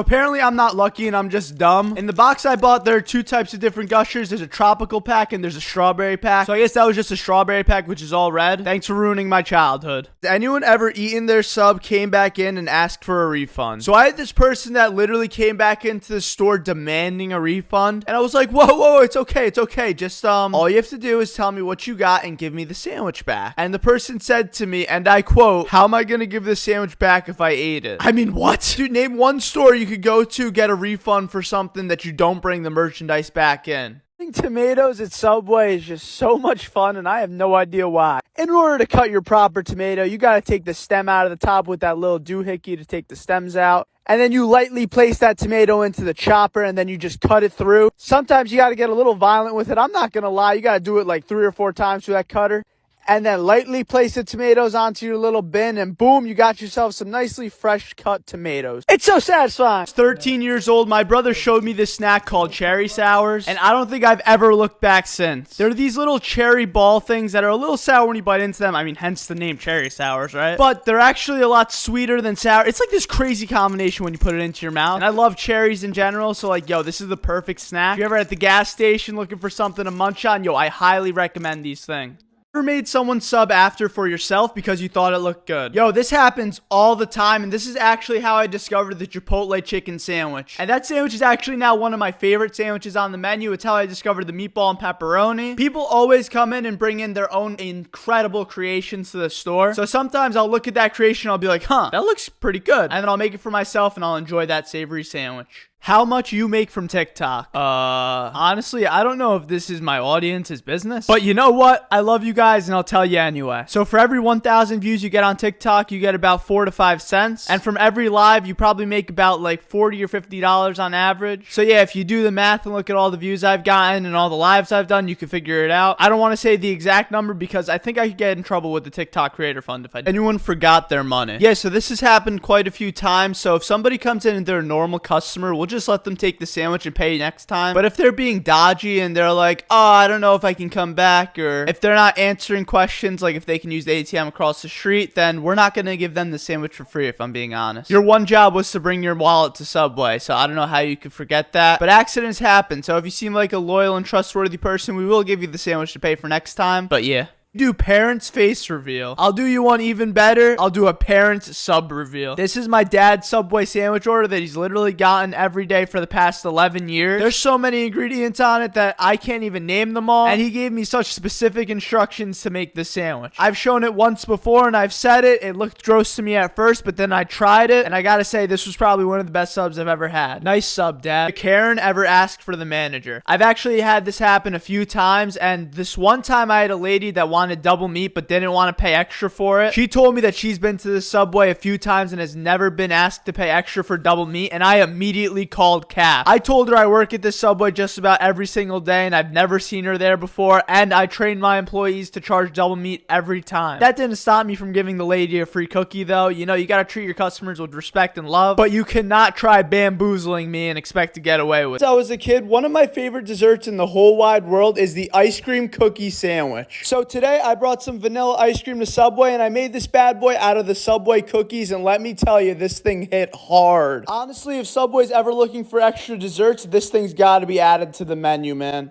Apparently, I'm not lucky and I'm just dumb. In the box I bought, there are two types of different gushers. There's a tropical pack and there's a strawberry pack. So I guess that was just a strawberry pack, which is all red. Thanks for ruining my childhood. Has anyone ever eaten their sub, came back in, and asked for a refund? So I had this person that literally came back into the store demanding a refund. And I was like, whoa, it's okay. Just, all you have to do is tell me what you got and give me the sandwich back. And the person said to me, and I quote, how am I gonna give this sandwich back if I ate it? I mean, what? Dude, name one store you could go to, get a refund for something that you don't bring the merchandise back in. Tomatoes at Subway is just so much fun, and I have no idea why. In order to cut your proper tomato, you got to take the stem out of the top with that little doohickey to take the stems out. And then you lightly place that tomato into the chopper, and then you just cut it through. Sometimes you got to get a little violent with it. I'm not going to lie. You got to do it like 3 or 4 times with that cutter. And then lightly place the tomatoes onto your little bin, and boom, you got yourself some nicely fresh cut tomatoes. It's so satisfying. 13 years old, my brother showed me this snack called cherry sours, and I don't think I've ever looked back since. They're these little cherry ball things that are a little sour when you bite into them. I mean, hence the name cherry sours, right? But they're actually a lot sweeter than sour. It's like this crazy combination when you put it into your mouth. And I love cherries in general, so like, yo, this is the perfect snack. If you're ever at the gas station looking for something to munch on, yo, I highly recommend these things. Ever made someone sub after for yourself because you thought it looked good? Yo, this happens all the time, and this is actually how I discovered the Chipotle chicken sandwich. And that sandwich is actually now one of my favorite sandwiches on the menu. It's how I discovered the meatball and pepperoni. People always come in and bring in their own incredible creations to the store. So sometimes I'll look at that creation and I'll be like, huh, that looks pretty good. And then I'll make it for myself and I'll enjoy that savory sandwich. How much you make from TikTok? Honestly, I don't know if this is my audience's business, but you know what? I love you guys and I'll tell you anyway. So for every 1,000 views you get on TikTok, you get about 4 to 5 cents. And from every live, you probably make about like $40 or $50 on average. So yeah, if you do the math and look at all the views I've gotten and all the lives I've done, you can figure it out. I don't want to say the exact number because I think I could get in trouble with the TikTok Creator Fund if anyone forgot their money. Yeah, so this has happened quite a few times. So if somebody comes in and they're a normal customer, we'll just let them take the sandwich and pay next time. But if they're being dodgy and they're like, oh, I don't know if I can come back, or if they're not answering questions, like if they can use the ATM across the street, then we're not going to give them the sandwich for free, if I'm being honest. Your one job was to bring your wallet to Subway, so I don't know how you could forget that. But accidents happen, so if you seem like a loyal and trustworthy person, we will give you the sandwich to pay for next time. But yeah. Do parents face reveal. I'll do you one even better. I'll do a parents sub reveal. This is my dad's Subway sandwich order that he's literally gotten every day for the past 11 years. There's so many ingredients on it that I can't even name them all, and he gave me such specific instructions to make this sandwich. I've shown it once before and I've said it. It looked gross to me at first, but then I tried it and I gotta say this was probably one of the best subs I've ever had. Nice sub, Dad. Did Karen ever ask for the manager? I've actually had this happen a few times, and this one time I had a lady that wanted double meat but didn't want to pay extra for it. She told me that she's been to the Subway a few times and has never been asked to pay extra for double meat, and I immediately called cap. I told her I work at this Subway just about every single day and I've never seen her there before, and I trained my employees to charge double meat every time. That didn't stop me from giving the lady a free cookie though. You know, you gotta treat your customers with respect and love, but you cannot try bamboozling me and expect to get away with it. Since I was a kid, one of my favorite desserts in the whole wide world is the ice cream cookie sandwich. So today I brought some vanilla ice cream to Subway, and I made this bad boy out of the Subway cookies, and let me tell you, this thing hit hard. Honestly, if Subway's ever looking for extra desserts, this thing's got to be added to the menu, man.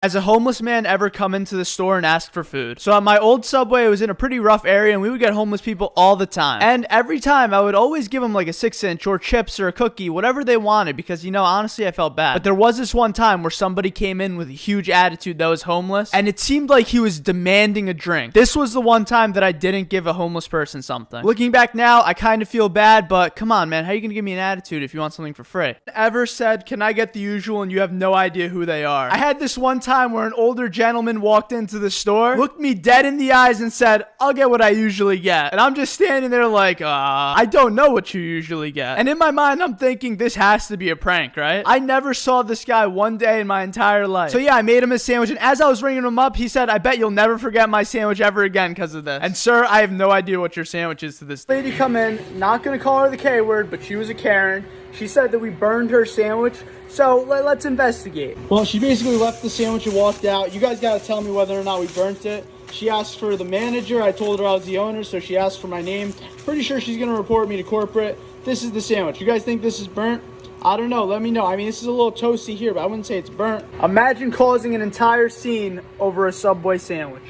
Has a homeless man ever come into the store and asked for food? So at my old Subway, it was in a pretty rough area and we would get homeless people all the time. And every time I would always give them like a 6-inch or chips or a cookie, whatever they wanted, because, you know, honestly, I felt bad. But there was this one time where somebody came in with a huge attitude that was homeless, and it seemed like he was demanding a drink. This was the one time that I didn't give a homeless person something. Looking back now, I kind of feel bad, but come on, man, how are you gonna give me an attitude if you want something for free? Ever said, can I get the usual, and you have no idea who they are? I had this one time where an older gentleman walked into the store, looked me dead in the eyes and said, I'll get what I usually get. And I'm just standing there like, I don't know what you usually get. And in my mind, I'm thinking this has to be a prank, right? I never saw this guy one day in my entire life. So yeah, I made him a sandwich, and as I was ringing him up, he said, I bet you'll never forget my sandwich ever again because of this. And sir, I have no idea what your sandwich is to this day. Lady come in, not gonna call her the K word, but she was a Karen. She said that we burned her sandwich. So let's investigate. Well, she basically left the sandwich and walked out. You guys got to tell me whether or not we burnt it. She asked for the manager. I told her I was the owner, so she asked for my name. Pretty sure she's going to report me to corporate. This is the sandwich. You guys think this is burnt? I don't know. Let me know. I mean, this is a little toasty here, but I wouldn't say it's burnt. Imagine causing an entire scene over a Subway sandwich.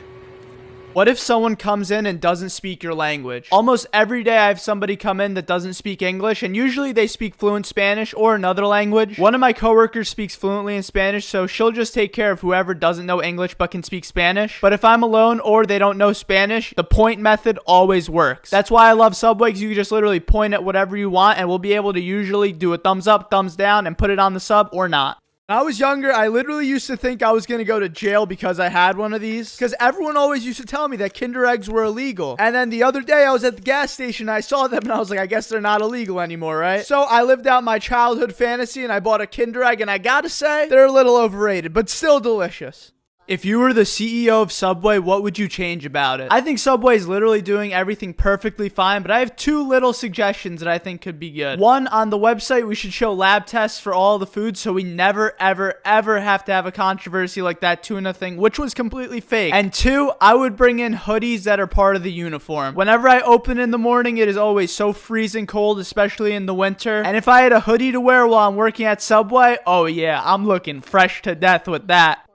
What if someone comes in and doesn't speak your language? Almost every day I have somebody come in that doesn't speak English, and usually they speak fluent Spanish or another language. One of my coworkers speaks fluently in Spanish, so she'll just take care of whoever doesn't know English but can speak Spanish. But if I'm alone or they don't know Spanish, the point method always works. That's why I love Subway, because you can just literally point at whatever you want, and we'll be able to usually do a thumbs up, thumbs down, and put it on the sub or not. When I was younger, I literally used to think I was going to go to jail because I had one of these. Because everyone always used to tell me that Kinder Eggs were illegal. And then the other day, I was at the gas station and I saw them and I was like, I guess they're not illegal anymore, right? So I lived out my childhood fantasy and I bought a Kinder Egg, and I gotta say, they're a little overrated, but still delicious. If you were the CEO of Subway, what would you change about it? I think Subway is literally doing everything perfectly fine, but I have two little suggestions that I think could be good. One, on the website, we should show lab tests for all the food so we never, ever, ever have to have a controversy like that tuna thing, which was completely fake. And two, I would bring in hoodies that are part of the uniform. Whenever I open in the morning, it is always so freezing cold, especially in the winter. And if I had a hoodie to wear while I'm working at Subway, oh yeah, I'm looking fresh to death with that.